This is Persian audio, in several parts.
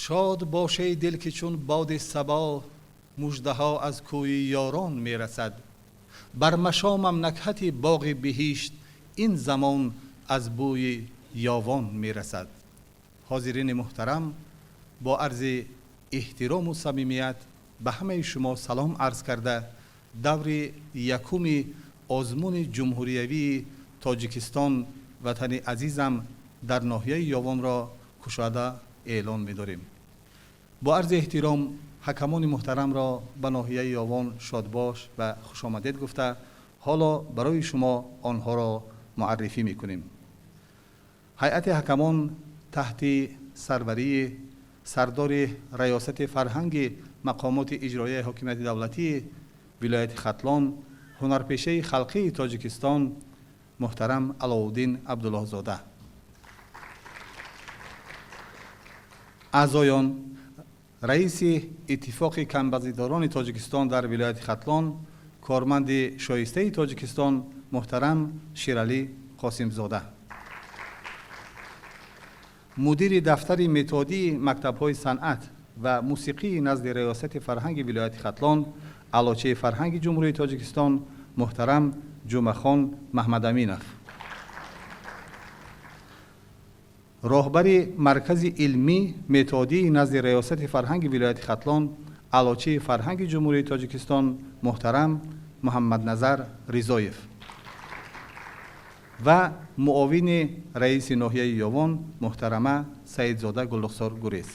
شاد باشه دل که چون باد صبا مژده ها از کوی یاران می رسد. بر مشامم نکهت باغ بهشت این زمان از بوی یاوان می رسد. حاضرین محترم، با عرض احترام و صمیمیت به همه شما سلام عرض کرده دور یکم آزمون جمهوریوی تاجیکستان وطن عزیزم در ناحیه یاوان را گشاده اعلان می داریم. با عرض احترام حکمان محترم را به ناحیه یاوان شادباش و خوش آمدید گفته حالا برای شما آنها را معرفی می کنیم. هیئت حکمان تحت سروری سردار ریاست فرهنگ مقامات اجرایی حکومت دولتی ولایت ختلان هنرپیشه خلقی تاجیکستان محترم علاءالدین عبدالله زاده، اعضایان رئیس اتفاق کمبزیداران تاجیکستان در ولایت ختلان کارمند شایسته تاجیکستان محترم شیرعلی قاسم زاده، مدیر دفتر متادی مکتب‌های صنعت و موسیقی نزد ریاست فرهنگ ولایت ختلان علاچه فرهنگ جمهوری تاجیکستان محترم جمعخان محمد امینов، راهبر مرکز علمی متادی نزد ریاست فرهنگ ولایت ختلان علاچه فرهنگ جمهوری تاجیکستان محترم محمد نظر رضایف و معاون رئیس ناحیه یاوان محترمه سعیدزاده گلرخسار گریز.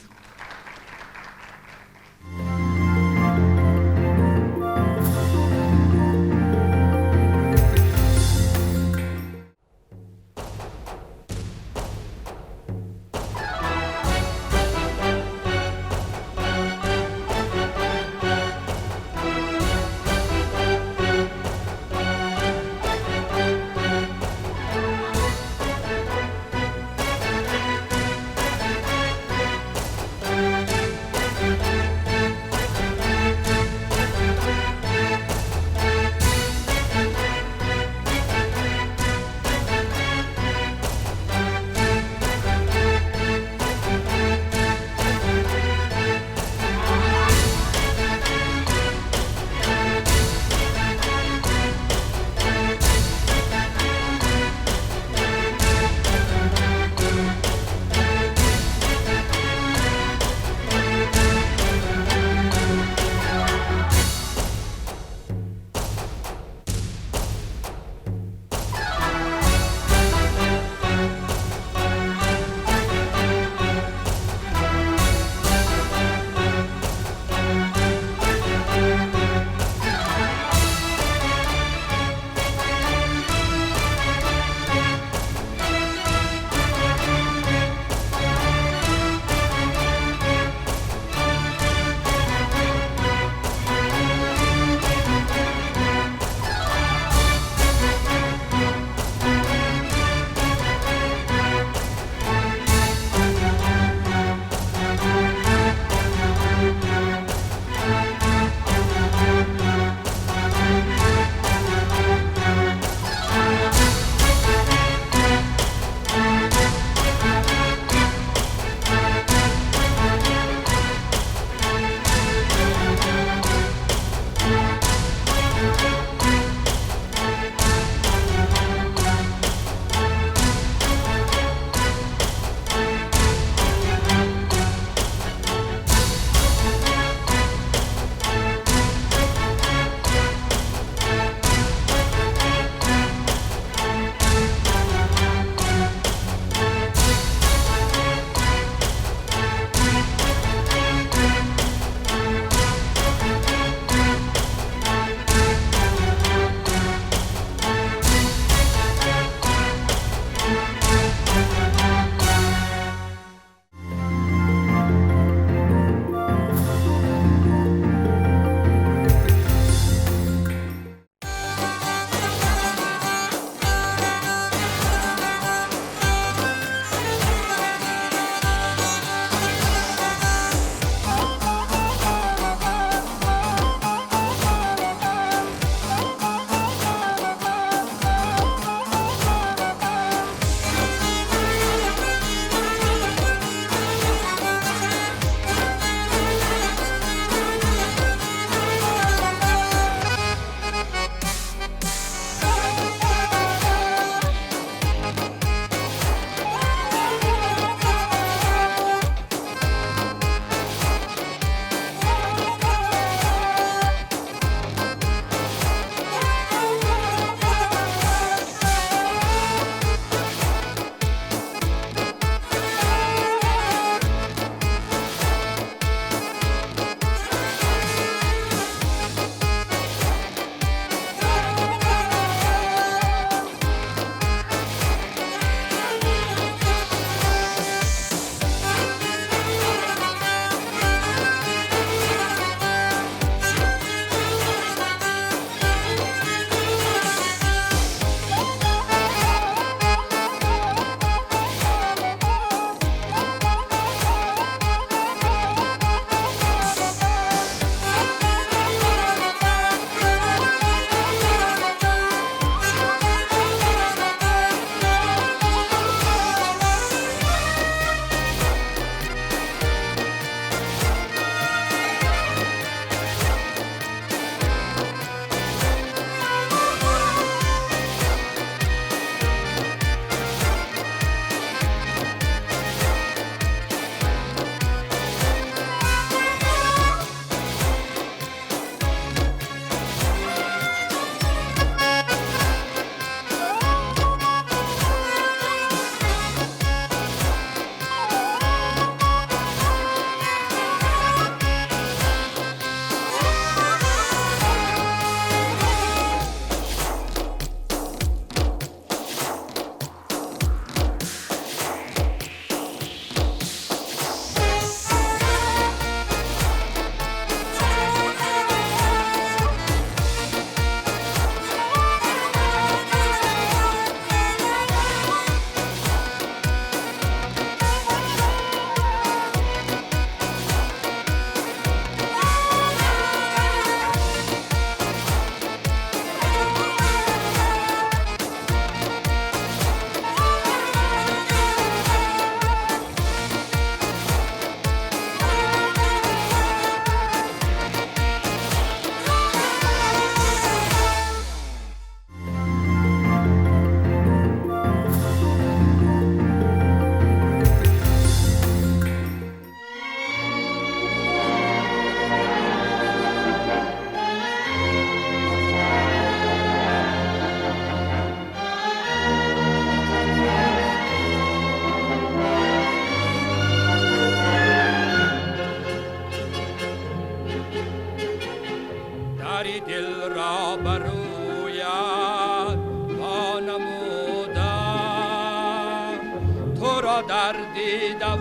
دیده و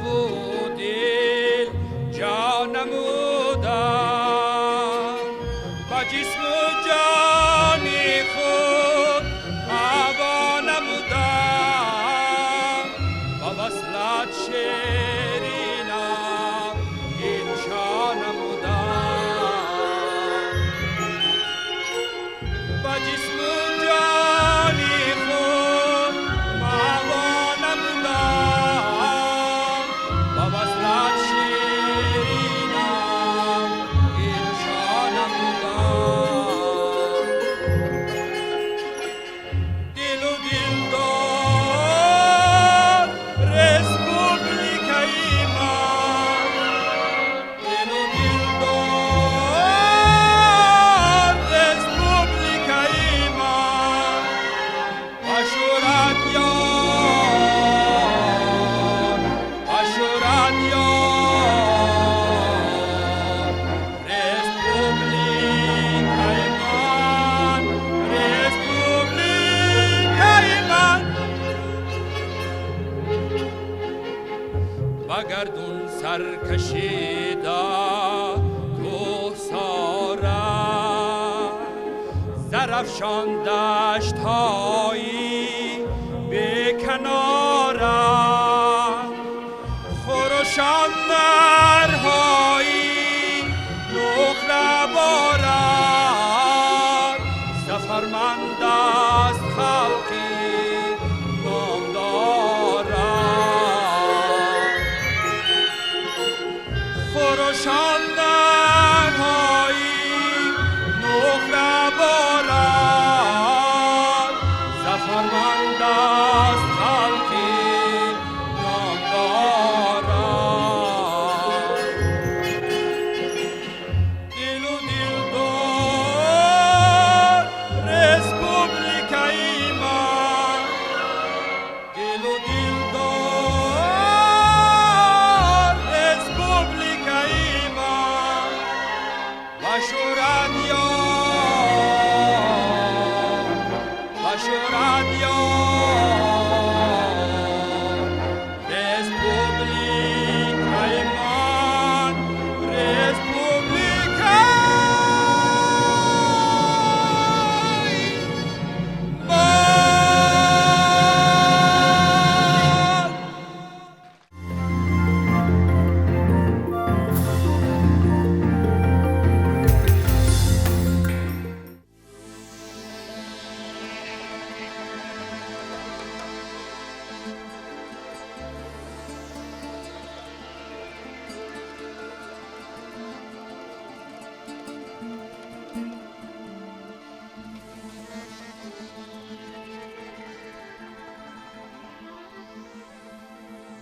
دل جا نمودم با جسم و جان خود هوا نمودم با وصلت شیرینم انشا نمودم با جسم و جان خود هوا نمودم با وصلت شیرینم انشا نمودم دل و دلدار رسپوبلیکای من دل و دلدار رسپوبلیکای من اشورت یار اشورت یار رسپوبلیکای من رسپوبلیکای من بگردون سر کشیده کوهساره زرافشان دشت‌هایی بی‌کناره خروشان نرهایی نخره بارد زفرمند است خلقی نام دارد خروشان نرهایی نخره بارد زفرمند است خلقی نام دارد دل و دلدار رسپوبلیکای من دل و دلدار رسپوبلیکای من اشورت یار اشورت یار رسپوبلیکای من رسپوبلیکای من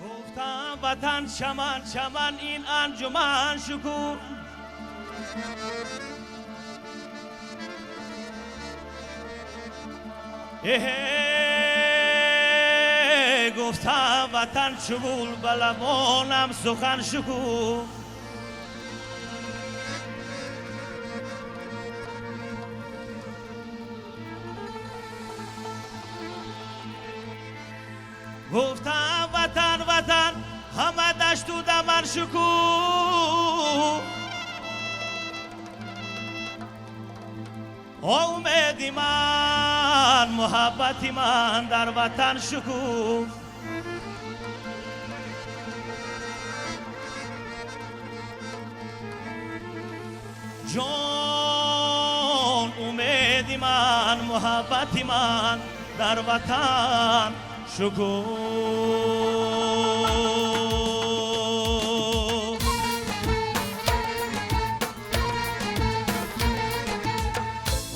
گفتم وطن چمن چمن این انجمن شکوه گفتم وطن چگول بلبانم سخن شکوه گفتم وطن وطن همه دشت و دمن شکوه امیدی من محبتی من در وطن شکوه جان امیدی من محبتی من در وطن شکوه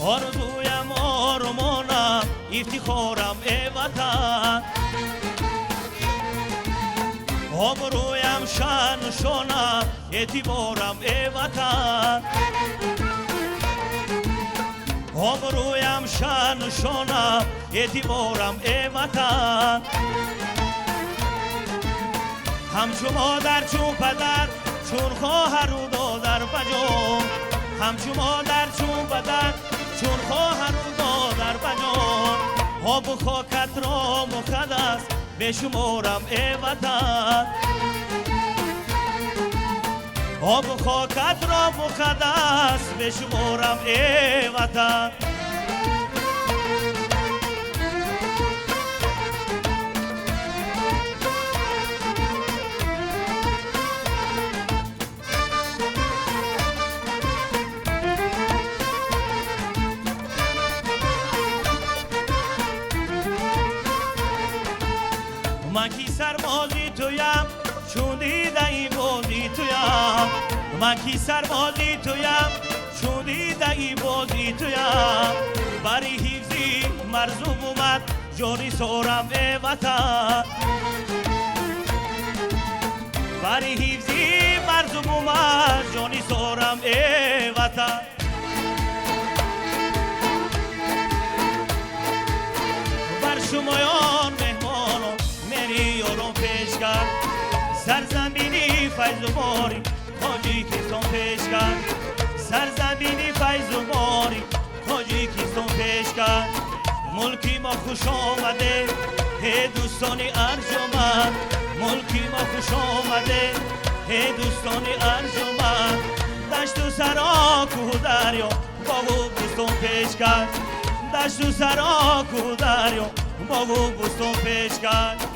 آرزویم آرمانم افتخارم ای وطن آبرویم شان و شانم اعتبارم ای وطن آبرویم شان و شانم اعتبارم ای وطن همچو مادر چون پدر چون خواهر و دادر بجان همچو مادر چون پدر چون خواهر و دادر بجان آب و خاکت را مقدس بشمارم ای وطن آب و خاکت را مقدس بشمارم ای وطن من کی سربازی تویم چون دیده ای بازی تویم من کی سربازی تویم چون دیده ای بازی تویم بری حفظی مرزوم اومد جانی سورم ای وطن بری حفظی مرزوم اومد جانی سورم ای وطن بر شمایان مهمانان میری یارم پیش کرد سرزمینی فیض و باری تاجیکستان پیش کرد سرزمینی فیض و باری تاجیکستان پیش کرد ملکی ما خوش آمده هی دوستانی ارجمند ملکی ما خوش آمده هی دوستانی ارجمند دشت و سرا کوه دریا باغ و بوستان پیش کرد دشت و سرا کوه دریا باغ و بوستان پیش کرد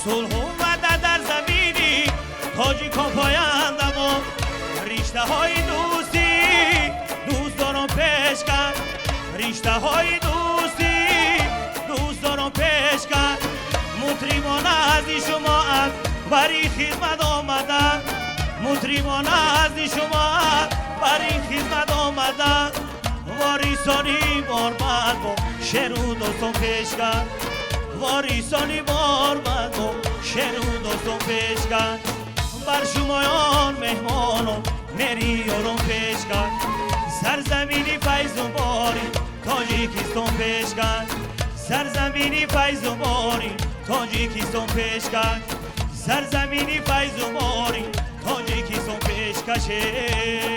صلح اومده در زمینی تاجیکان پاینده ما رشته های دوستی دوست دارم پیش کرد رشته های دوستی دوست دارم پیش کرد مطریبان از شما از بری خدمت آمدن مطریبان از شما از بری خدمت آمدن واریسانی بارمند با شعر و داستان پیش کرد واریسانی بارمند و شعر و داستان پیش کرد بر شمایان مهمانان میری یارم پیش کرد سرزمینی فیض و باری تاجیکستان پیش کرد سرزمینی فیض و باری تاجیکستان پیش کرد سرزمینی فیض و باری تاجیکستان پیش کشه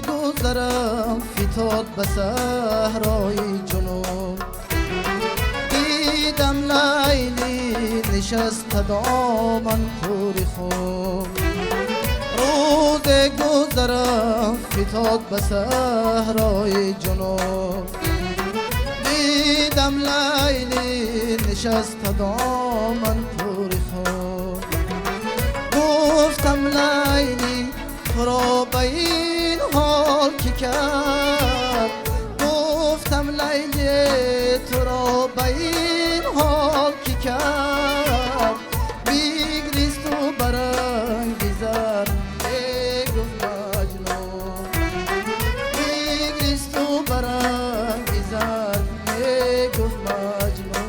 گذرم فتاد به صحرای جنوب دیدم لیلی نشست دامن کوری خوب روز گذرم فتاد به صحرای جنوب دیدم لیلی نشست دامن کوری خوب گفتم لیلی تو را به این حال که کرد گفتم لیلی تو را به این حال که کرد بیگریست و برانگیزد گفت مجنون بیگریست و برانگیزد گفت مجنون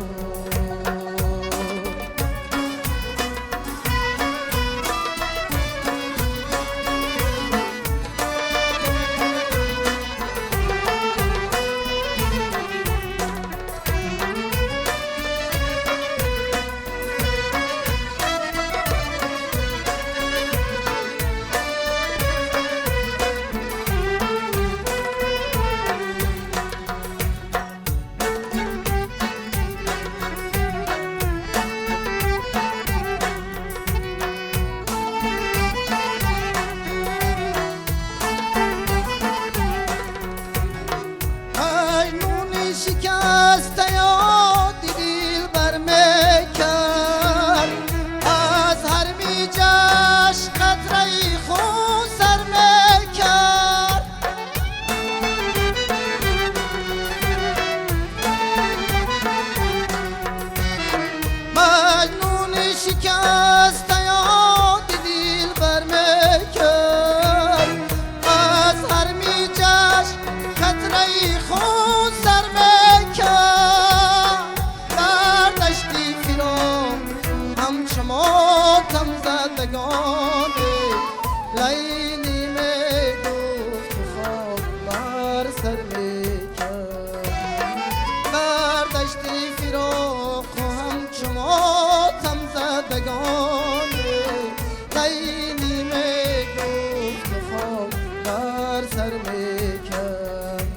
سر میکرد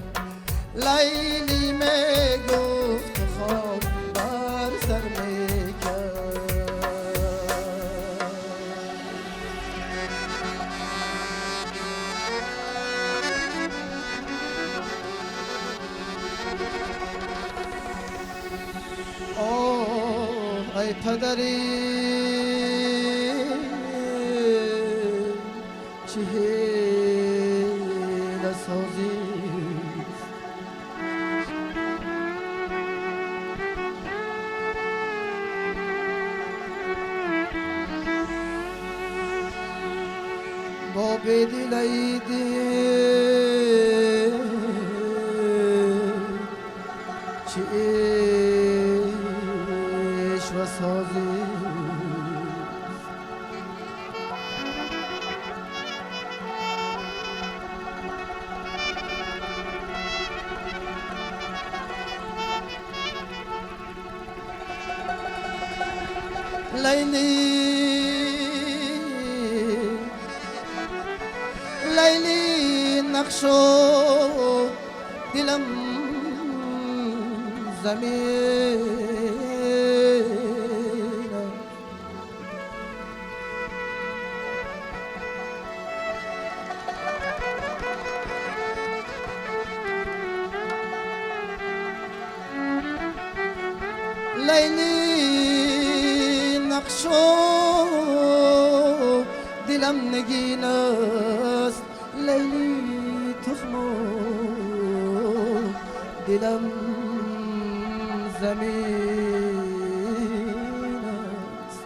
لیلی میگفت خاک بر سر میکرد آه ای پدری چه حیله سازی با بدلی دل چه عشق و سازی لیلی نقشو دلم زمین لیلی نقشو دلم نگین است لیلی تخمو دلم زمین است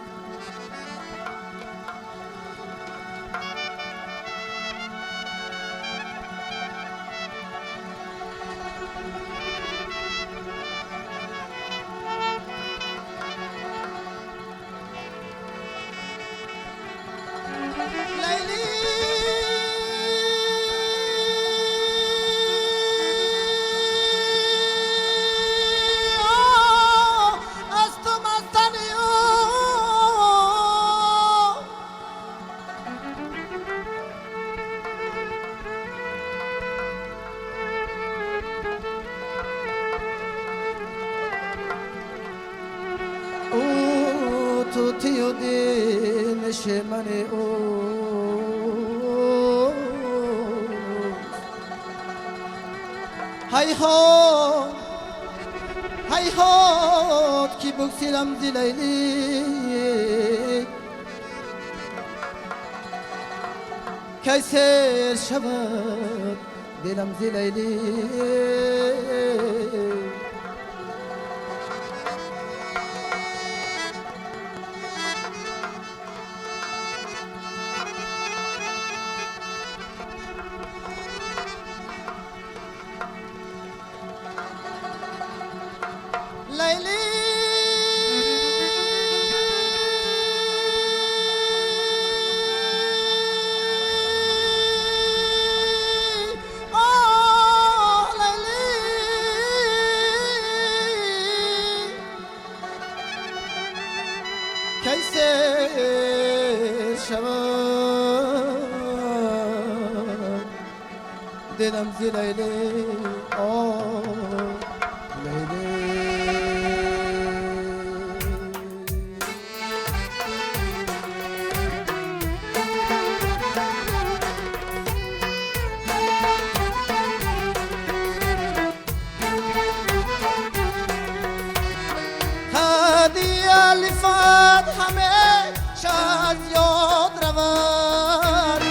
تو تیو دینش من او های هات کی بگسیرم زی لیلی کی سیر شود دلم زی لیلی لیلی آه لیلی کیسه شود دلم زی لیلی آه لیلی الفات همیشه از یاد رود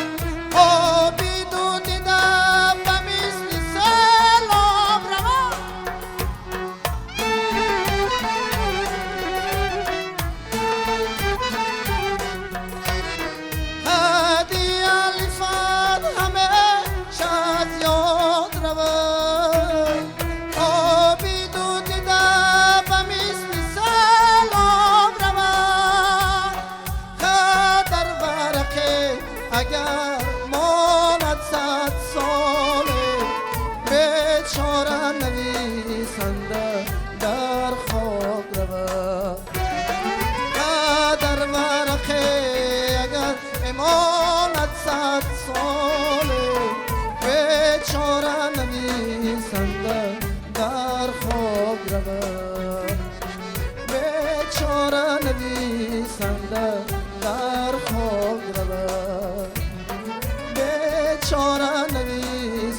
آبی دو دیدم و مثل سیلاب رود هدی الفات همیشه از یاد رود آبی دو دیدم و مثل اگر ماند 100 ساله بیچاره نویسنده در خاک رود در ورقه اگر ماند 100 ساله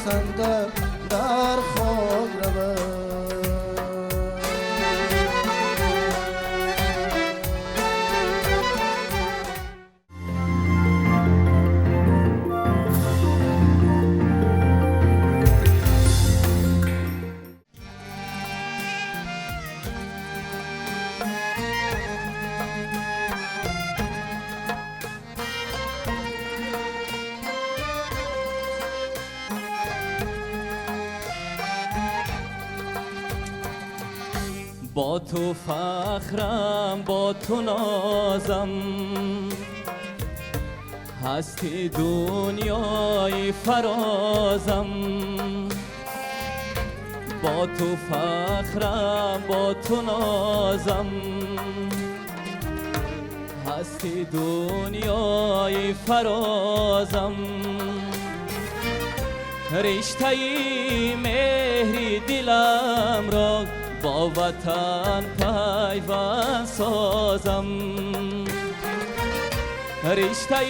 خنده در خاک رود. با تو فخرم با تو نازم، هستی دنیای فرازم. با تو فخرم با تو نازم، هستی دنیای فرازم. رشته مهری دلم را با وطن پیوند سازم. رشته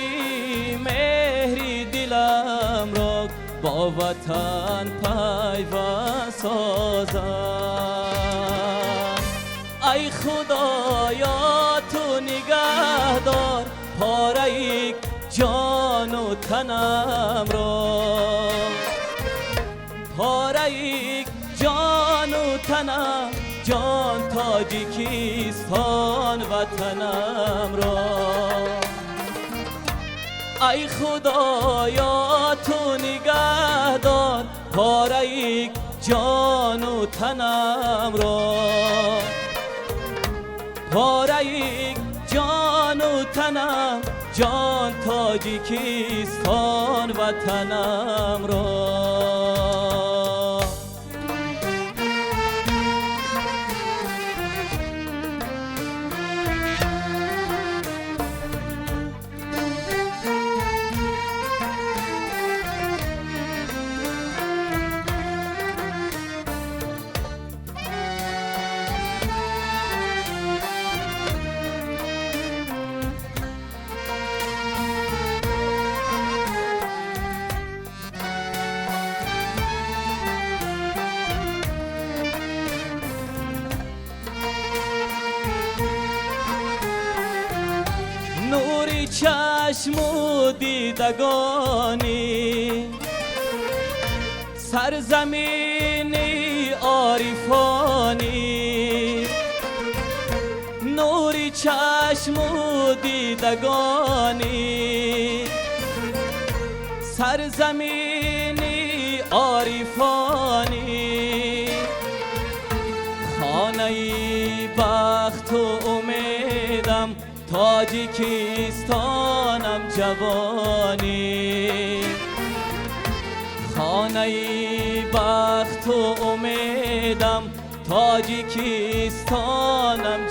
مهری دلم را با وطن پیوند سازم. ای خدایا تو نگه دار پاره جان و تنم را، پاره جان و تنم، جان تاجیکستان وطنم را. ای خدایا تو نگه دار پاره جان و تنم را، پاره جان و تنم، جان تاجیکستان وطنم را. نوری چشم و دیدگانی، سرزمین عارفانی. نوری چشم و دیدگانی، سرزمین عارفانی. خانه بخت و امیدم تاجیکستانم جوانی. خانه بخت و امیدم تاجیکستانم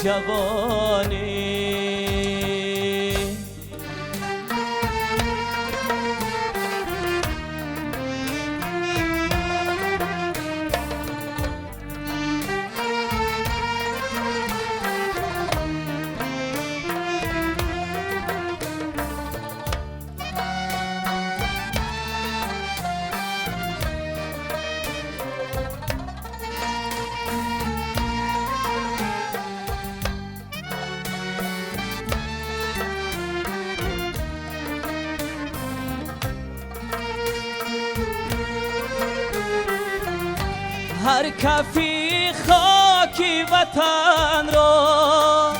جوانی. هر کفی خاکی وطن را،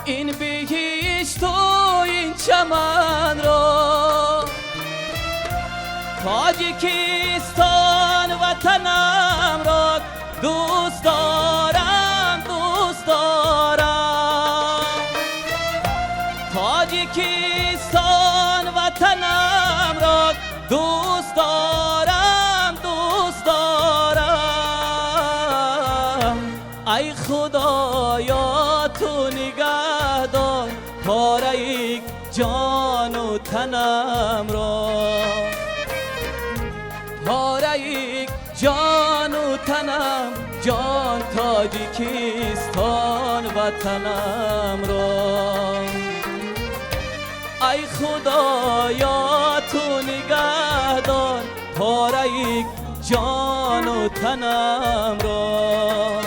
این بهشت و این چمن را. تاجیکستان وطنم را دوست دارم، دوست دارم. تاجیکستان وطنم را دوست دارم، دوست دارم. ای خدایا تو نگه دار پاره جان و تنم را، پاره جان و تنم، جان تاجیکستان وطنم را. ای خدایا تو نگه دار پاره یک جان و تنم را،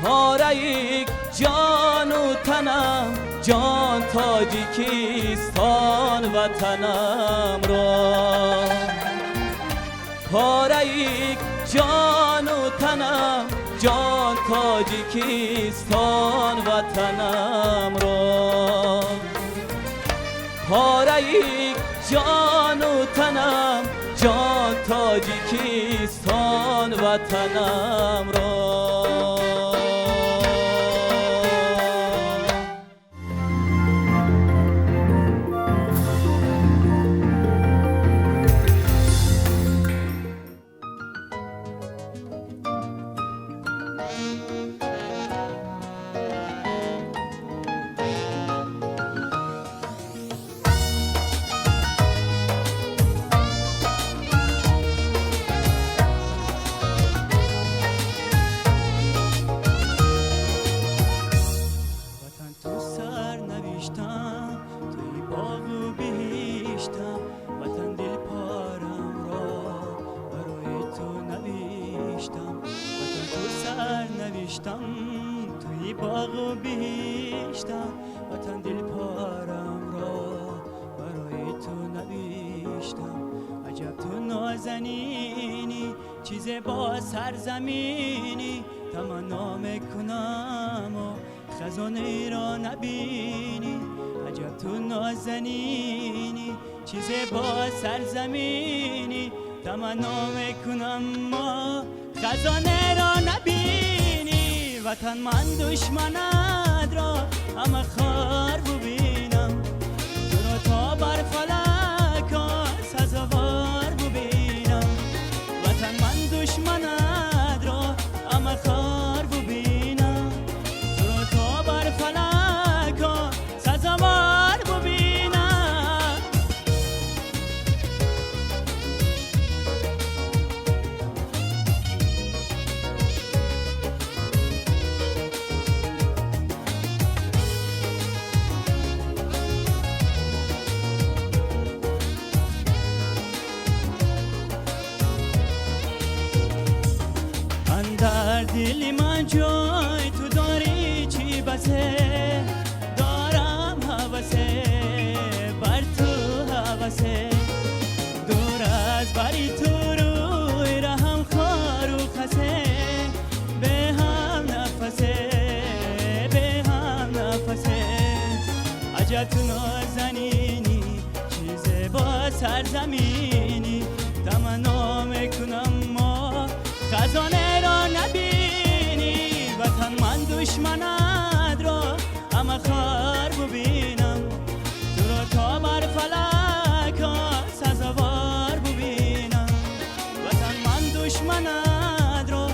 پاره یک جان و تنم، جان تاجیکستان وطنم را، پاره یک جان و تنم، جان تاجیکستان وطنم را، پاره یک جان و تنم، جان تاجیکستان وطنم را. توی باغ و بیشتم، وطن دل پارم را برای تو نوشتم. عجب تو نازنینی، چیز با سرزمینی، تمنا میکنم و خزانه را نبینی. عجب تو نازنینی، چیز با سرزمینی، تمنا میکنم و خزانه را نبینی. وطن من دشمنت را همه خار ببینم، تو را تا بر فلک سزاوار ببینم. وطن من دشمنت را همه خار ببینم، تو را تا بر فلک سزاوار ببینم. در دل من جای تو داری چی بسه، دارم حوثه بر تو حوثه. دور از بری تو روی رهم خار و خسه، به هم نفسه به هم نفسه. عجب تو نازنینی، چیز با سرزمینی، تمنا میکنم ما خزانه را نبینی. وطن من دشمنت را همه خار ببینم، تو را تا بر فلک سزاوار ببینم. وطن من دشمنت را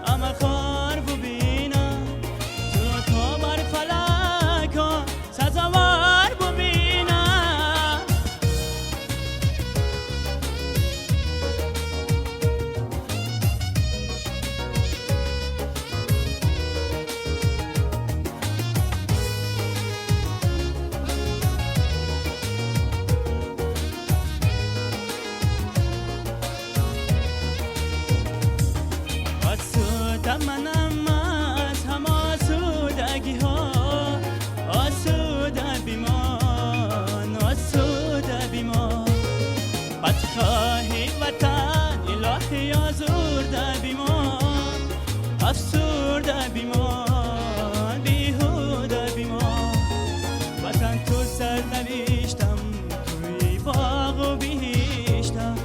همه خار ببینم، تو را تا بر فلک سزاوار ببینم. آسوده منم از هم آسودگی ها، آسوده بیمان آسوده بیمان. بدخواهی وطن الهی آزرده بیمان، افسرده بیمان بیهوده بیمان. وطن تو سرنوشتم، توی باغ و بیشتم.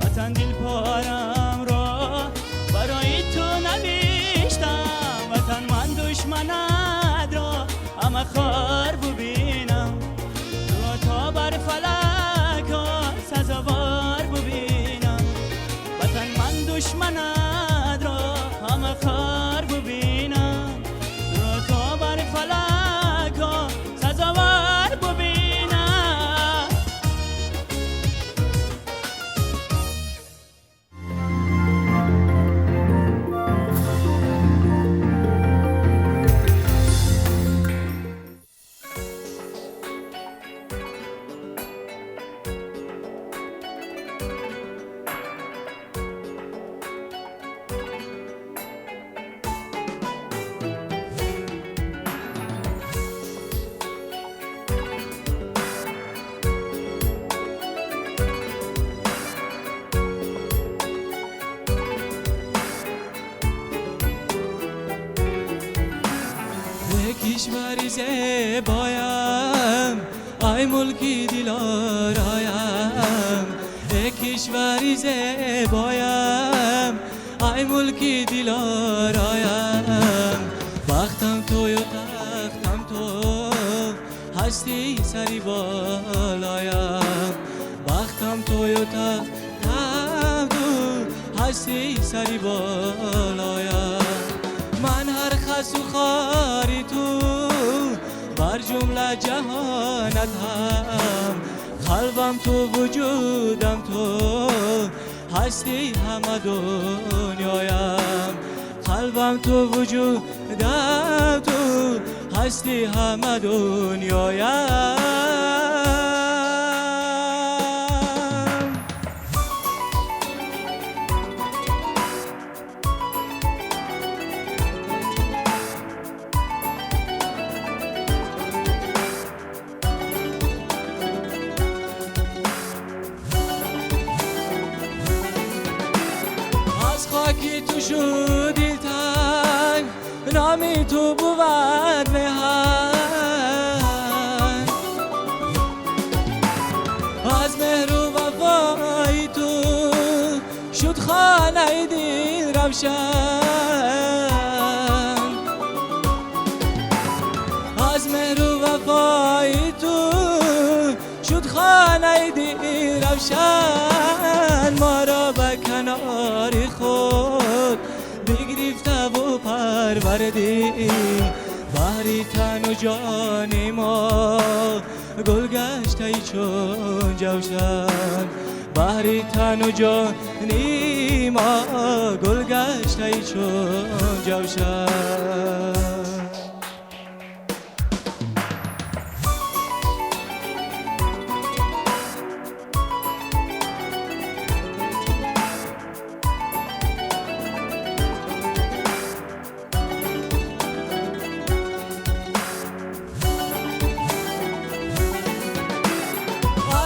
وطن دل پارم را برای تو نوشتم. وطن من دشمنت را همه خار ببینم، تو را تا بر فلک سزاوار ببینم. وطن من دشمنت را همه خار ببینم، تو را تا بر فلک سزاوار ببینم. کشوری زیبایم ای ملکی دلارایم کشوری زیبایم ای ملکی دلارایم بختم تو و تختم تو هستی سری بالایم بختم تو و تختم تو هستی سری بالایم من هر خس و خاری تو بر جمله جهانت هم قلبم تو وجودم تو هستی همه دنیایم قلبم تو وجودم تو هستی همه دنیایم خاکی تو شد دلتنگ نامی تو بود مهن از مهر و وفای تو شد خانه دل روشن از مهر و وفای تو شد خانه دل روشن ما را به کنار خود بگرفته و پروردی بحری تن و جان ما گل گشته چون جوشن بحری تن و جان ما گل گشته چون جوشن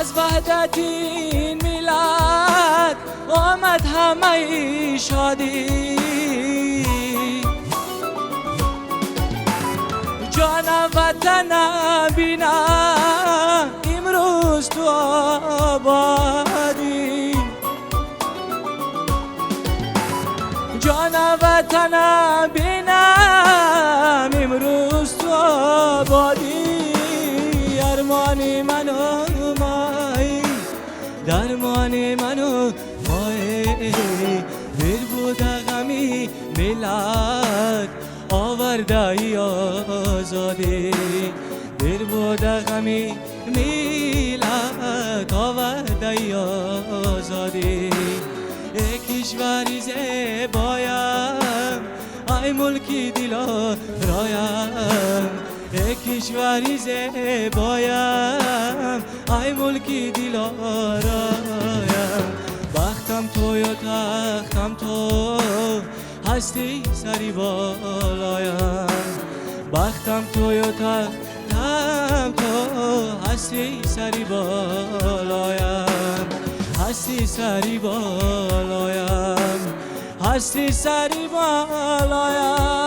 از وحدت این ملت آمد همه شادی جان وطن بینم امروز تو آبادی جان وطن بینم امروز تو آبادی ارمان منو درمان منو مای دل بود غمی ملت آورده ای آزادی دل بود غمی ملت آورده ای آزادی ای کشوری زیبایم ای ملکی دلارایم ای کشوری زیبایم ای ملکی دلارایم بختم تو یا تختم تو هستی سری بالایم بختم تو یا تختم تو هستی سری بالایم هستی سری بالایم هستی سری بالایم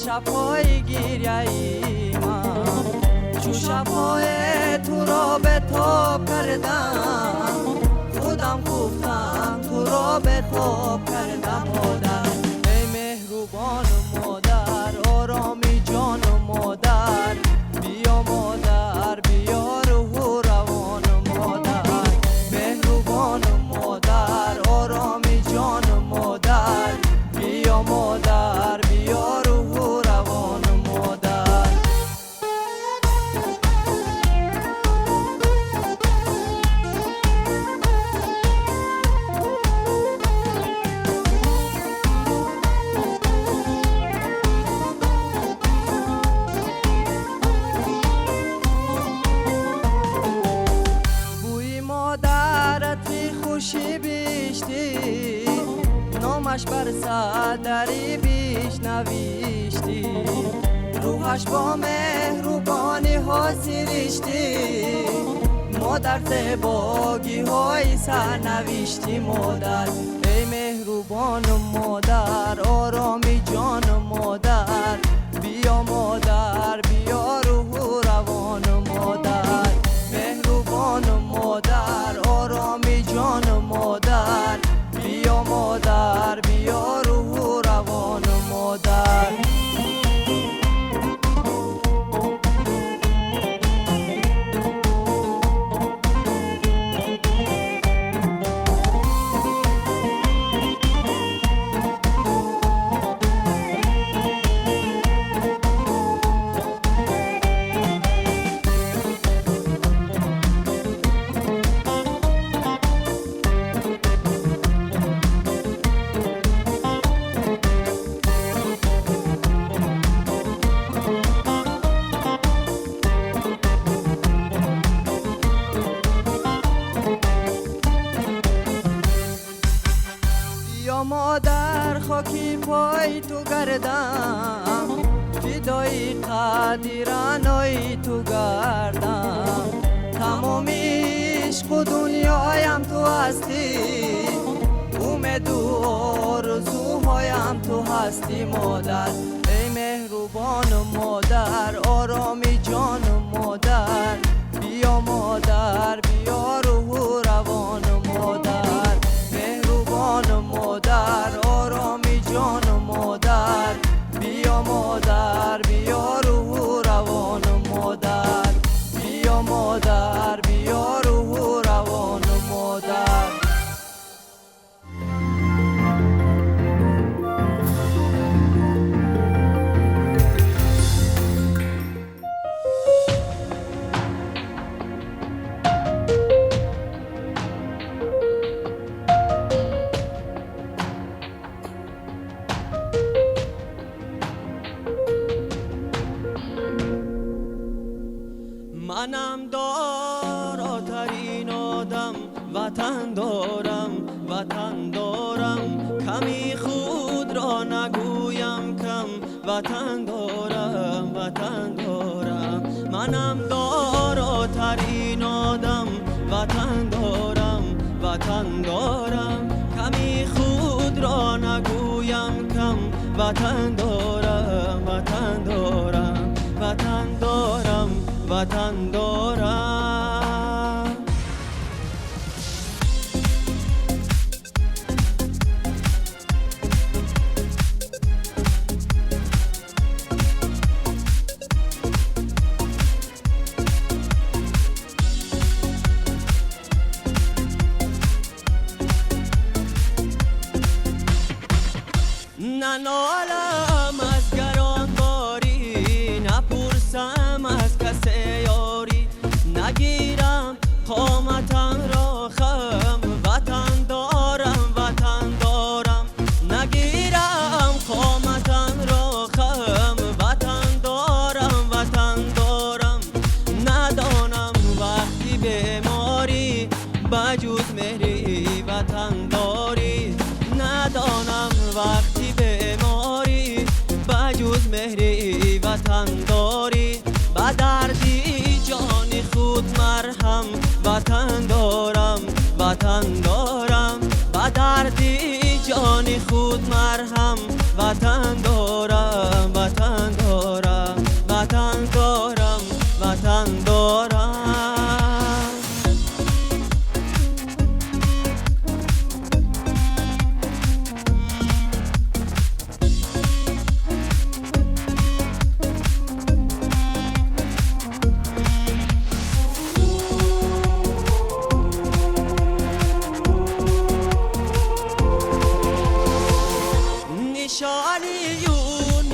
شب‌های گریه‌ای من چو شب‌های تو را به تاب کردم خودم گفتم تو را به تاب کردم مادر ای مهربان مادر آرامی جان مادر بیا مادر بیا روح و روان مادر مهربان مادر آرامی جان مادر بیا مادر بیا روح و روان مادر نامش بر صدری بیش نوشتی روحش با مهربانی ها سرشتی مادر زباگی های سرنوشتی مادر ای مهربان مادر آرامی جان مادر بیا مادر بیا روح و روان مادر مهربان مادر آرامی جان مادر بیا مادر بیا روح و روان مادر مادر خاکی پای تو گردم فدای قدیرانای تو گردم تمام عشق و دنیایم تو هستی امید و آرزوهایم تو هستی مادر ای مهربان مادر آرامی جان مادر بیا مادر بیا روح و روان مادر مهربان مادر آرامی جان مادر بیا مادر بیا روح و روان مادر بیا مادر بیا روح و روان مادر منم داراترین آدم وطن دارم کمی خود را نگویم کم وطن دارم منم داراترین آدم وطن دارم کمی خود را نگویم کم وطن دارم وطن دارم ننالم از گرانباری نپرسم از کسی یاری نگیرم قامتم را خم وطن دارم نگیرم قامتم را خم وطن دارم ندانم وقتی بیماری بجز مهری وطن داری ندانم وقتی بیماری بجز مهری وطن داری با دردی جان خود مرهم وطن دارم با دردی جان خود مرهم وطن دارم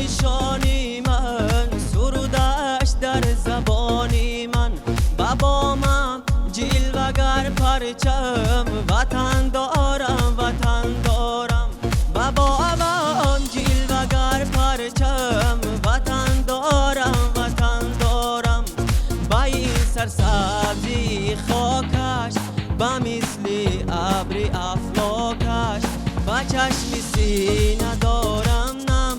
نشانی من سرودش در زبانی من بابامم جلوگر پرچم وطن دارم بابامم جلوگر پرچم وطن دارم با این سرسبزی خاکش با مثل ابر افلاکش با چشمی کسی ندارم نم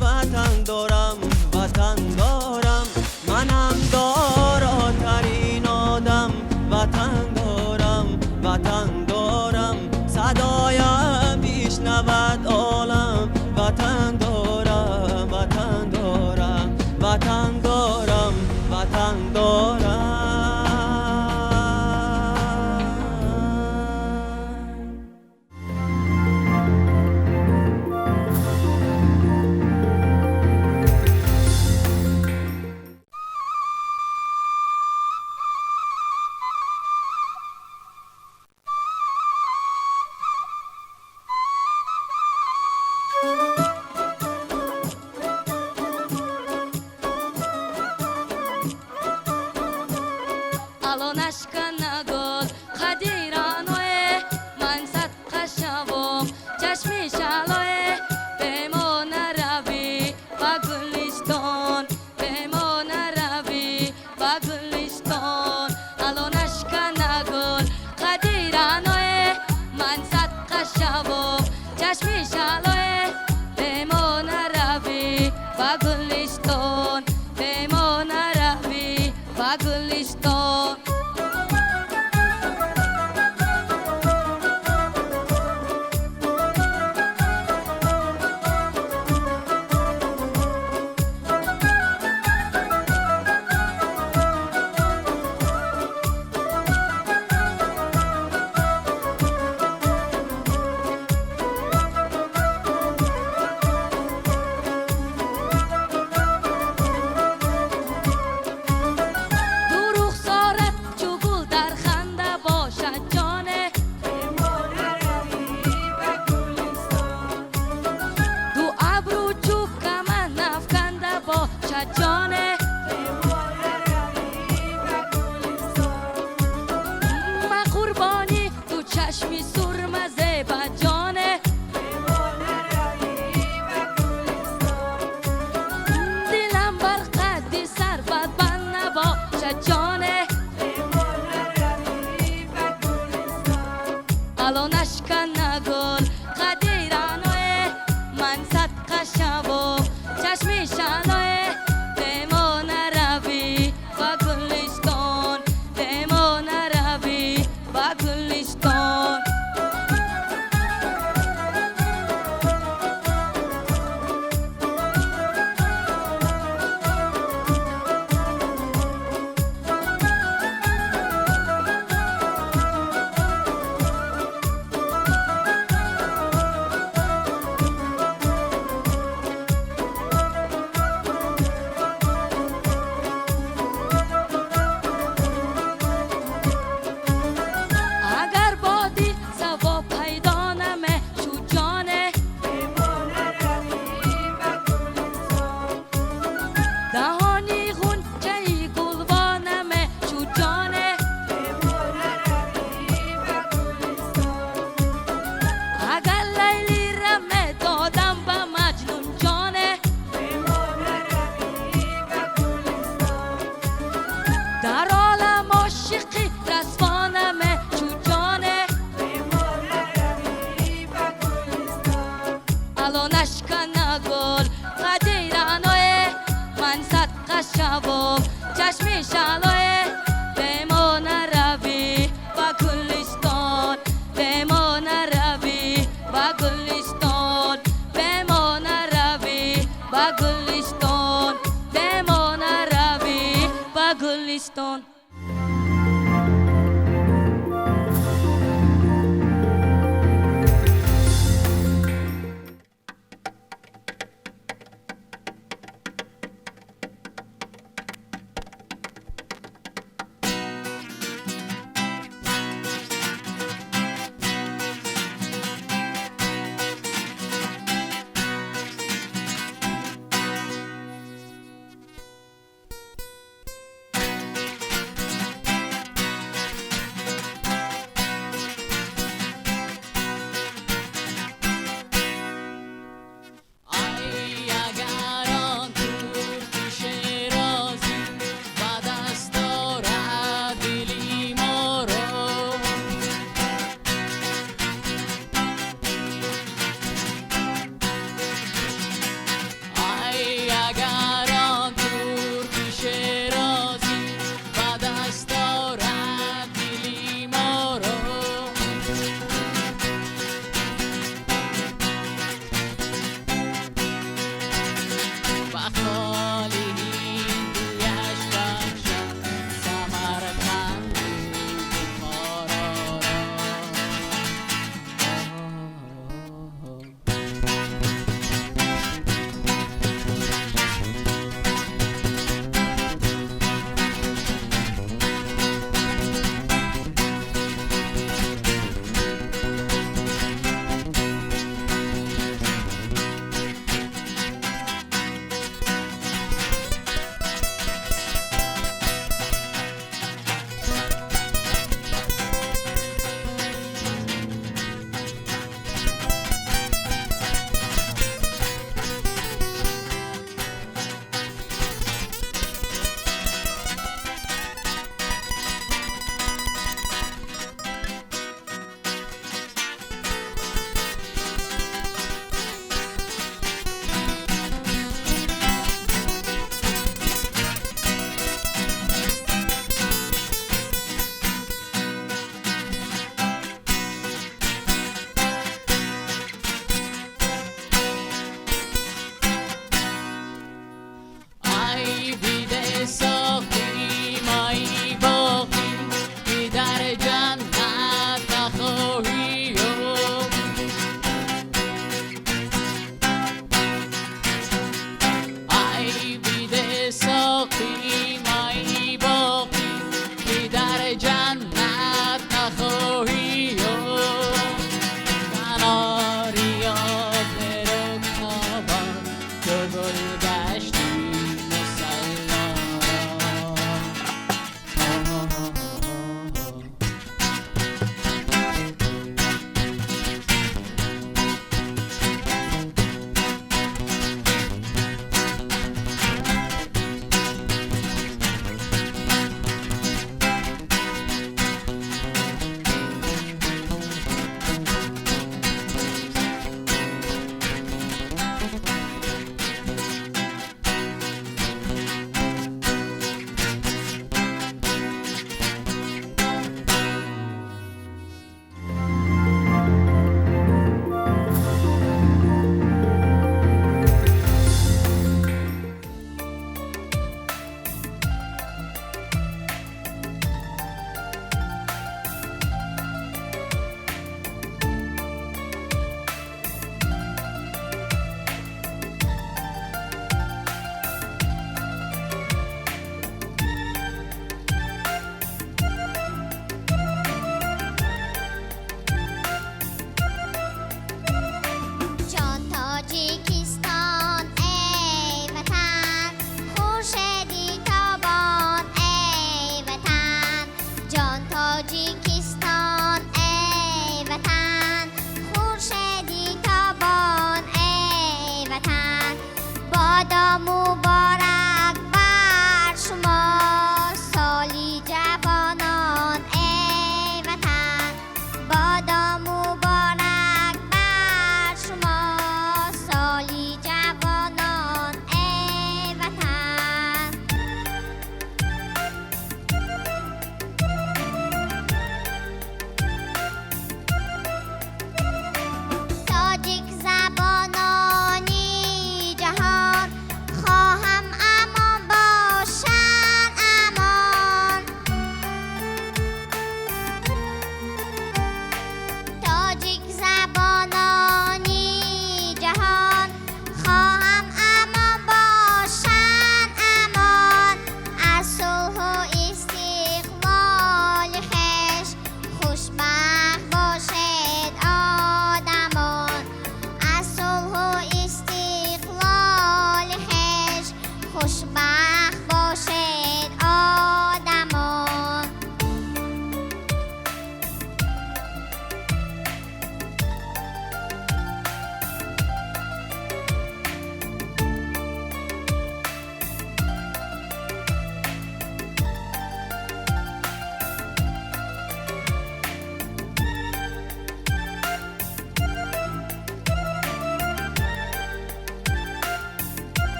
وطن دارم وطن دارم منم داراترین آدم وطن دارم وطن دارم صدایم میشنود عالم وطن دارم وطن دارم وطن دارم وطن دارم Alonashka nagol khadiranoe mansat khashavom chashmi shaloe bemona ravi baguliston bemona ravi baguliston Alonashka nagol khadiranoe mansat khashavom chashmi shaloe bemona ravi baguliston bemona ravi baguliston جانه ما قربانی تو چشمی سرمزه با جانه دلم بر قدی سربت بند نباشه جانه الان اشکن نگل قدیرانوه من صدقه شبو چشمی شانوه چشمی شلوه بمون روی با گلستان بمون روی با گلستان بمون روی با گلستان بمون روی با گلستان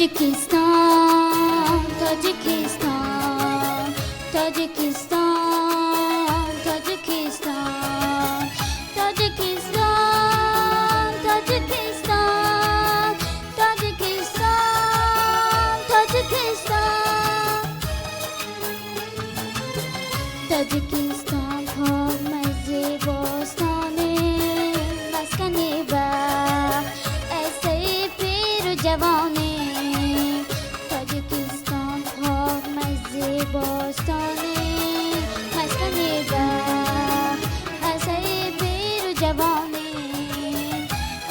تاجیکستان تاجیکستان تاجیکستان تاجیکستان تاجیکستان تاجیکستان تاجیکستان تاجیکستان تاجیکستان پاک مزه باستانه مسکنه وقت ایسه پیر و جوانه تاجیکستان پاک مزه باستانه مسکنه وقت ایسه پیر و جوانه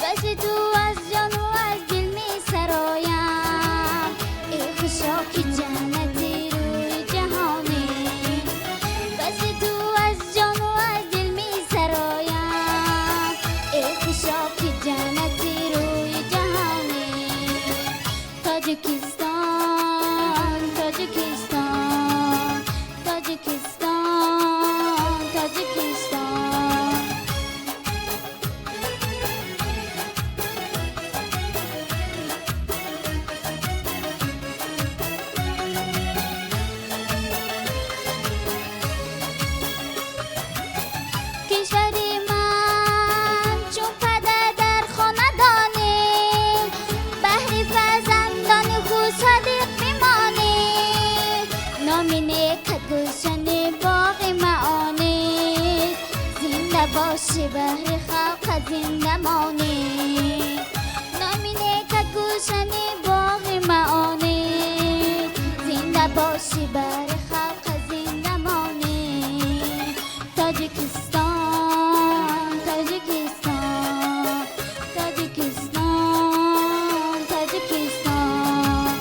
بس تو از جان و از دل می سرایم ای خوشا که جنتی روی جهانه بس تو از جان و از دل می سرایم ای خوشا که جنتی روی جهانه تاجیکستان تاجیکستان تاجیکستان تاجیکستان کشور من چون پدر در خاندانه بهر فرزندان خود صادق میمانه نام نیکت گلشن باغ معانه زنده باشه بهر خلق زنده مانه نام نیکت گلشن باغ معانه زنده باشه بهر خلق زنده مانه تاجیکستان تاجیکستان تاجیکستان تاجیکستان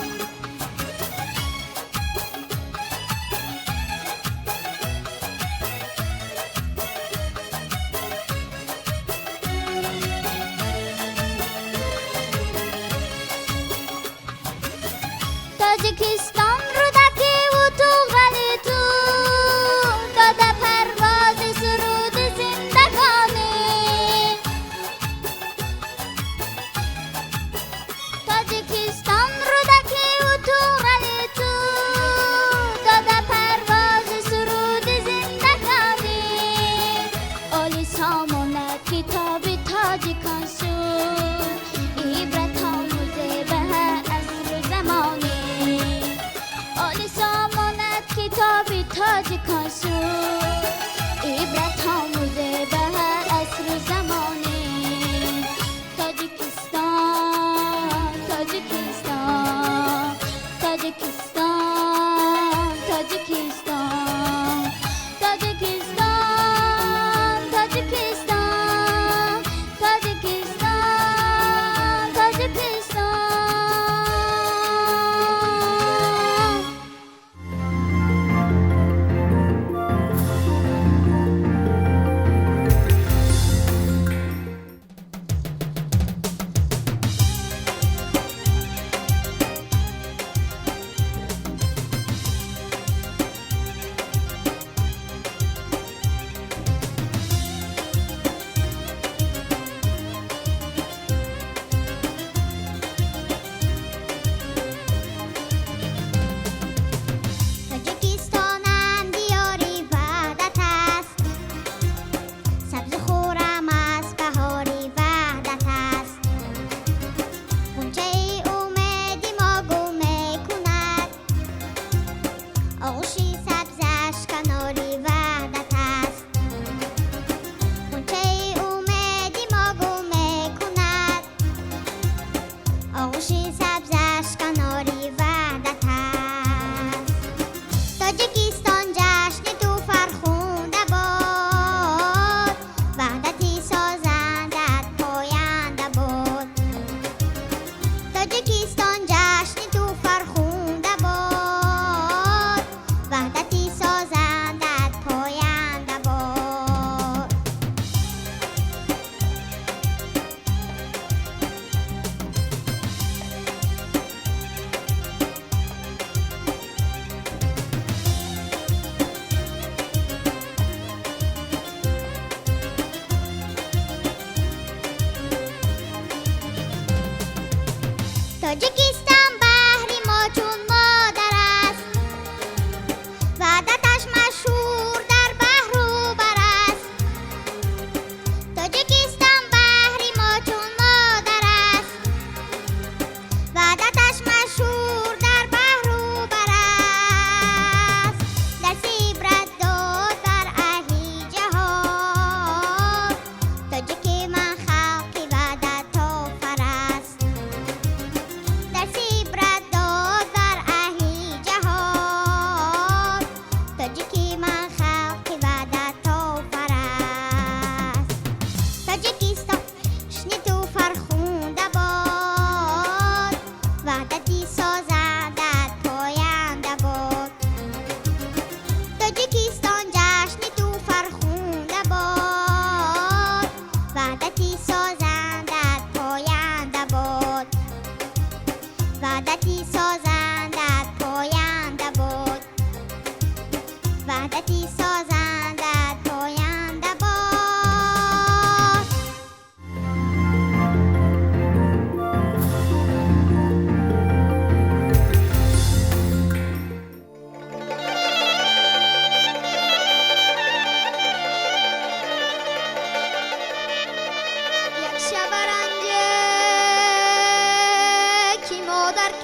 تاجیکستان رودکی و تو غلی تو داده پرواز سرود زندگانی تاجیکستان رودکی و تو غلی تو داده پرواز سرود زندگانی آلی سامانت کتاب تاجیکان شد عبرت آموزه به هر عصر و زمانی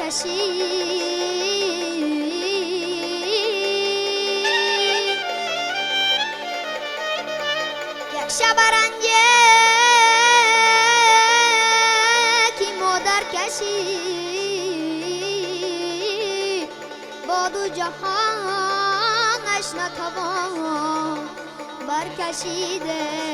کشی یک شبرنگه که مادر کشی با دو جهانش نتوان برکشیده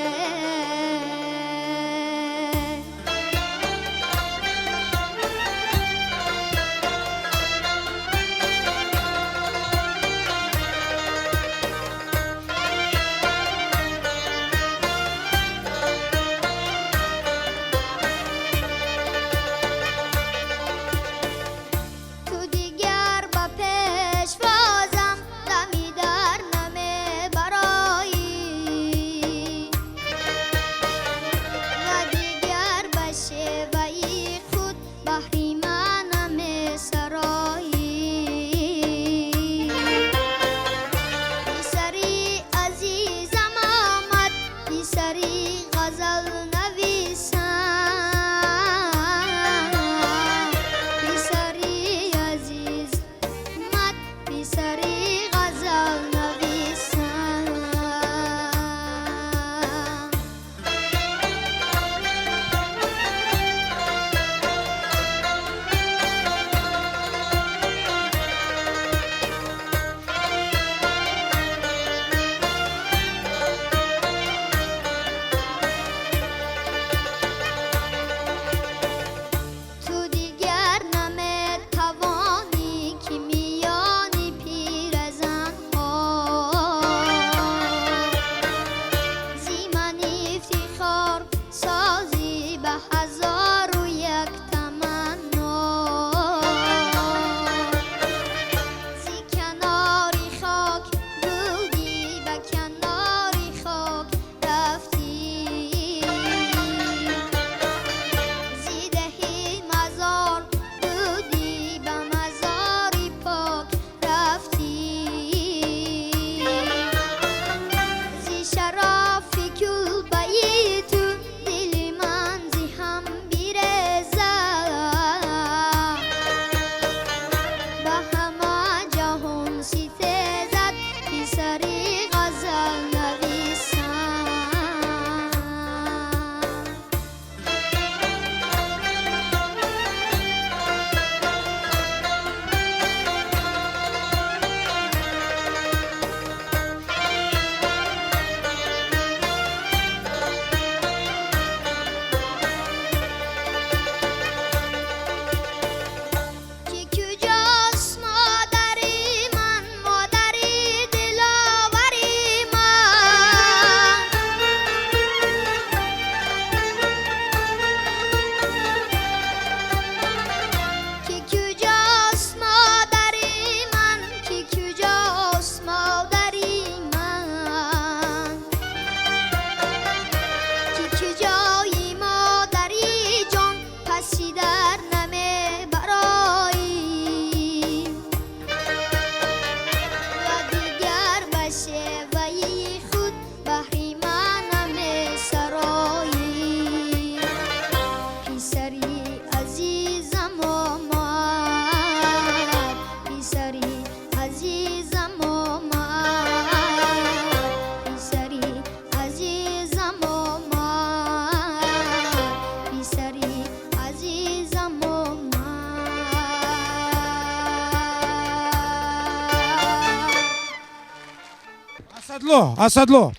اسدلو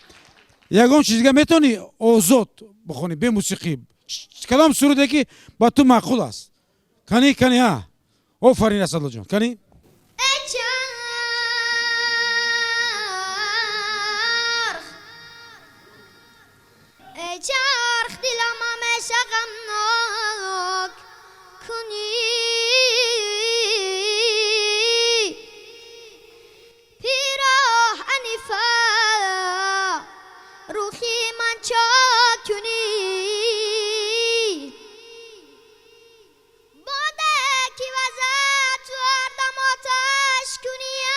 یگان چیزی میتونی آزاد بخونی به موسیقی کلام سروده که با تو معقول است کنی ها آفرین اسدلو جان کنی چرخ دلم همیشه غمناک کنی پیراه انیفه روحی من چاک کنی باده کی وزد تو اردم آتش کنیم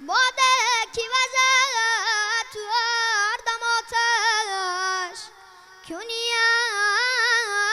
باده کی وزد تو اردم آتش کنیم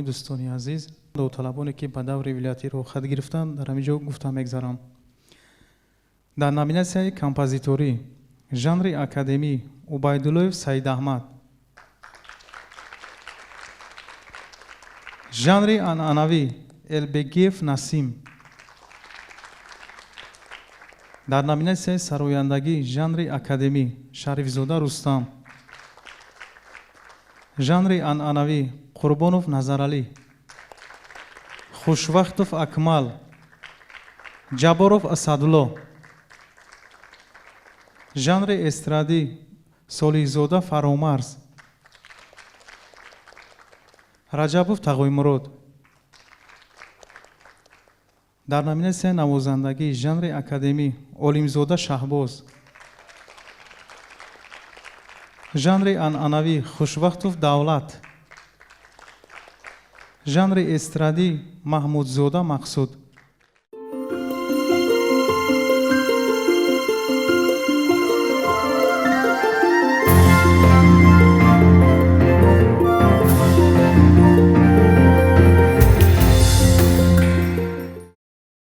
دوستانی عزیز، داوطلبانی که به دور ولایتی رو خط گرفتن در همینجا گفتم میگذارم. در نامیناسیای کامپوزیتوری ژانر اکادمی عبیدالله سعید احمد، ژانر عنعنوی البگیف نسیم، در نامیناسیای سرآیندگی ژانر اکادمی شریفزاده رستم، ژانر عنعنوی قربانوف نظرعلی، خوشوقتوف اکمل، جباروف اسدالله، ژانر استرادی صالحزاده فرامرز، رجبوف تقویمرود. در نامیناسیای نوازندگی ژانر اکادمی علیمزاده شهباز، ژانر عنعنوی خوشوقتوف دولت، ژانر استرادی محمودزاده مقصود،